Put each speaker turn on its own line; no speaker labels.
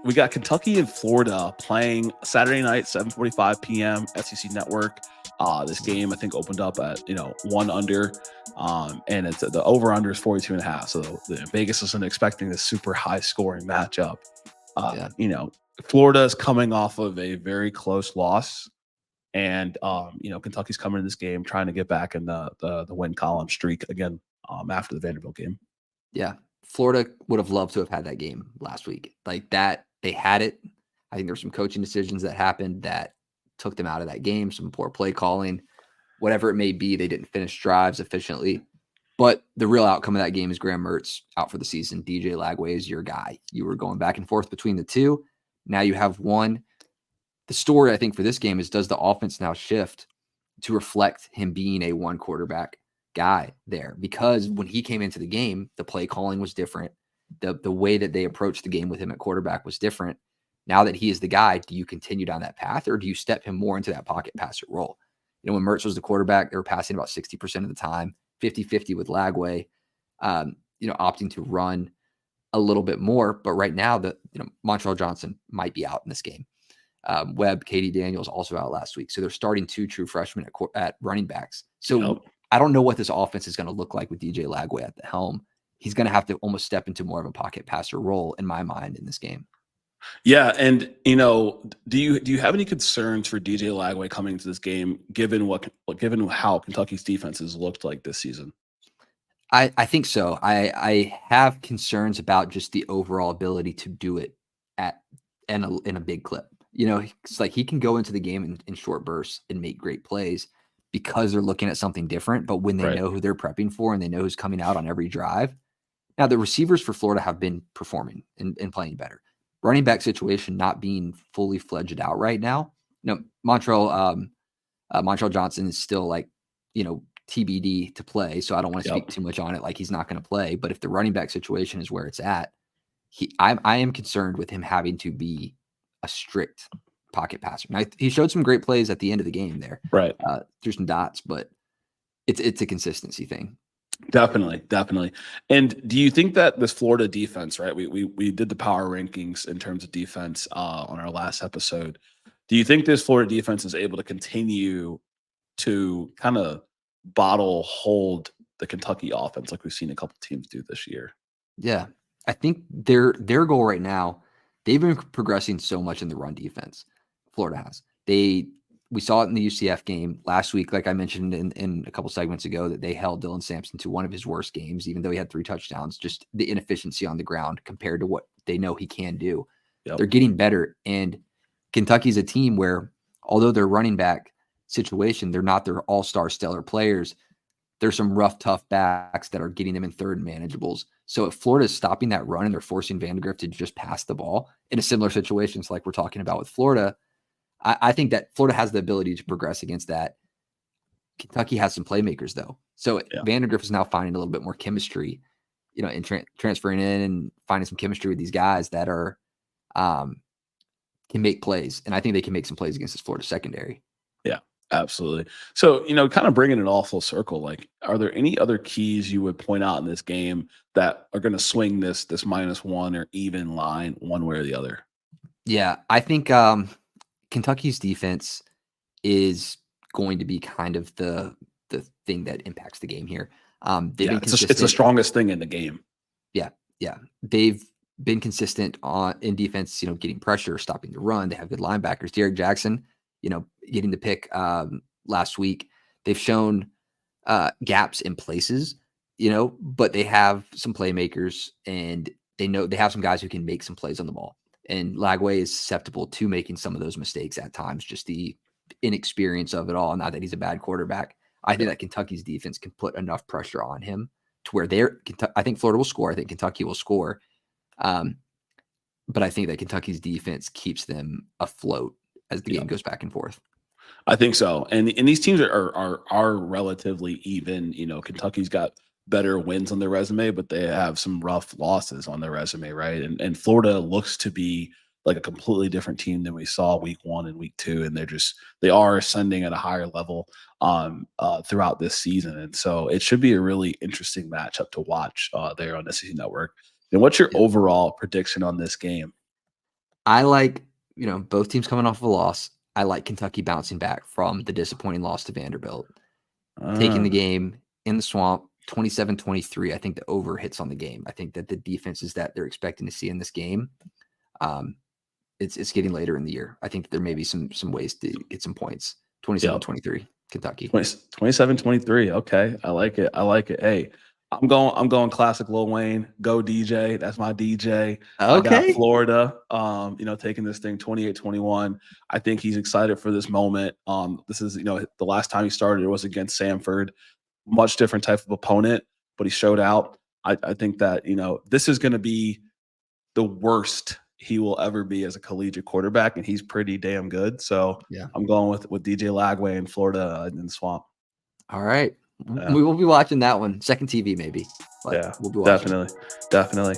we got Kentucky and Florida playing Saturday night, 7:45 p.m. SEC Network. This game I think opened up at 1 under, and it's the over under is 42.5. So Vegas isn't expecting this super high scoring matchup. Florida is coming off of a very close loss, and Kentucky's coming in this game trying to get back in the win column streak again after the Vanderbilt game.
Yeah, Florida would have loved to have had that game last week. Like that, they had it. I think there were some coaching decisions that happened that took them out of that game, some poor play calling, whatever it may be. They didn't finish drives efficiently. But the real outcome of that game is Graham Mertz out for the season. DJ Lagway is your guy. You were going back and forth between the two. Now you have one. The story, I think, for this game is, does the offense now shift to reflect him being a one quarterback guy there? Because when he came into the game, the play calling was different. The way that they approached the game with him at quarterback was different. Now that he is the guy, do you continue down that path, or do you step him more into that pocket passer role? When Mertz was the quarterback, they were passing about 60% of the time, 50-50 with Lagway, opting to run a little bit more. But right now, Montreal Johnson might be out in this game. Webb, Katie Daniels also out last week. So they're starting two true freshmen at running backs. So I don't know what this offense is going to look like with DJ Lagway at the helm. He's going to have to almost step into more of a pocket passer role in my mind in this game.
Yeah, and do you have any concerns for DJ Lagway coming into this game, given how Kentucky's defense has looked like this season?
I think so. I have concerns about just the overall ability to do it in a big clip. It's like he can go into the game in short bursts and make great plays because they're looking at something different. But when they know who they're prepping for and they know who's coming out on every drive. Now, the receivers for Florida have been performing and playing better. Running back situation not being fully fledged out right now. Montreal Johnson is still TBD to play, so I don't want to speak too much on it. Like he's not going to play, but if the running back situation is where it's at, I am concerned with him having to be a strict pocket passer. Now, he showed some great plays at the end of the game there, through some dots, but it's a consistency thing.
Definitely. And do you think that this Florida defense, right? We did the power rankings in terms of defense on our last episode. Do you think this Florida defense is able to continue to kind of hold the Kentucky offense like we've seen a couple teams do this year?
Yeah, I think their goal right now, they've been progressing so much in the run defense. Florida has. We saw it in the UCF game last week, like I mentioned in a couple segments ago, that they held Dylan Sampson to one of his worst games, even though he had 3 touchdowns, just the inefficiency on the ground compared to what they know he can do. They're getting better. And Kentucky's a team where, although their running back situation, they're not their all-star stellar players. There's some rough, tough backs that are getting them in third and manageables. So if Florida is stopping that run and they're forcing Vandegrift to just pass the ball in a similar situation like we're talking about with Florida, I think that Florida has the ability to progress against that. Kentucky has some playmakers, though. So Vandegrift is now finding a little bit more chemistry, and transferring in and finding some chemistry with these guys that are can make plays. And I think they can make some plays against this Florida secondary.
Yeah, absolutely. So, kind of bringing it all full circle, like, are there any other keys you would point out in this game that are going to swing this -1 or even line one way or the other?
Yeah, I think Kentucky's defense is going to be kind of the thing that impacts the game here.
It's the strongest thing in the game.
Yeah. They've been consistent in defense, getting pressure, stopping the run. They have good linebackers. Derek Jackson, getting the pick last week. They've shown gaps in places, but they have some playmakers, and they have some guys who can make some plays on the ball. And Lagway is susceptible to making some of those mistakes at times, just the inexperience of it all. Not that he's a bad quarterback. I think that Kentucky's defense can put enough pressure on him to where I think Florida will score. I think Kentucky will score. But I think that Kentucky's defense keeps them afloat as the game goes back and forth.
I think so. And these teams are relatively even. Kentucky's got better wins on their resume, but they have some rough losses on their resume, right? And Florida looks to be like a completely different team than we saw week 1 and week 2, and they are ascending at a higher level throughout this season. And so it should be a really interesting matchup to watch there on SEC Network. And what's your overall prediction on this game?
I like, both teams coming off of a loss. I like Kentucky bouncing back from the disappointing loss to Vanderbilt. Taking the game in the Swamp, 27-23. I think the over hits on the game. I think that the defenses that they're expecting to see in this game, it's getting later in the year. I think there may be some ways to get some points. 27-23, Kentucky.
27-23. Okay. I like it. Hey, I'm going classic Lil Wayne. Go DJ. That's my DJ. I got
Okay.
Florida, taking this thing 28-21. I think he's excited for this moment. This is, the last time he started, it was against Samford. Much different type of opponent, but he showed out. I think that, this is going to be the worst he will ever be as a collegiate quarterback, and he's pretty damn good. So
Yeah.
I'm going with DJ Lagway in Florida in the Swamp.
All right.
Yeah.
We will be watching that one. Second TV maybe. But
Yeah,
we'll be watching.
definitely.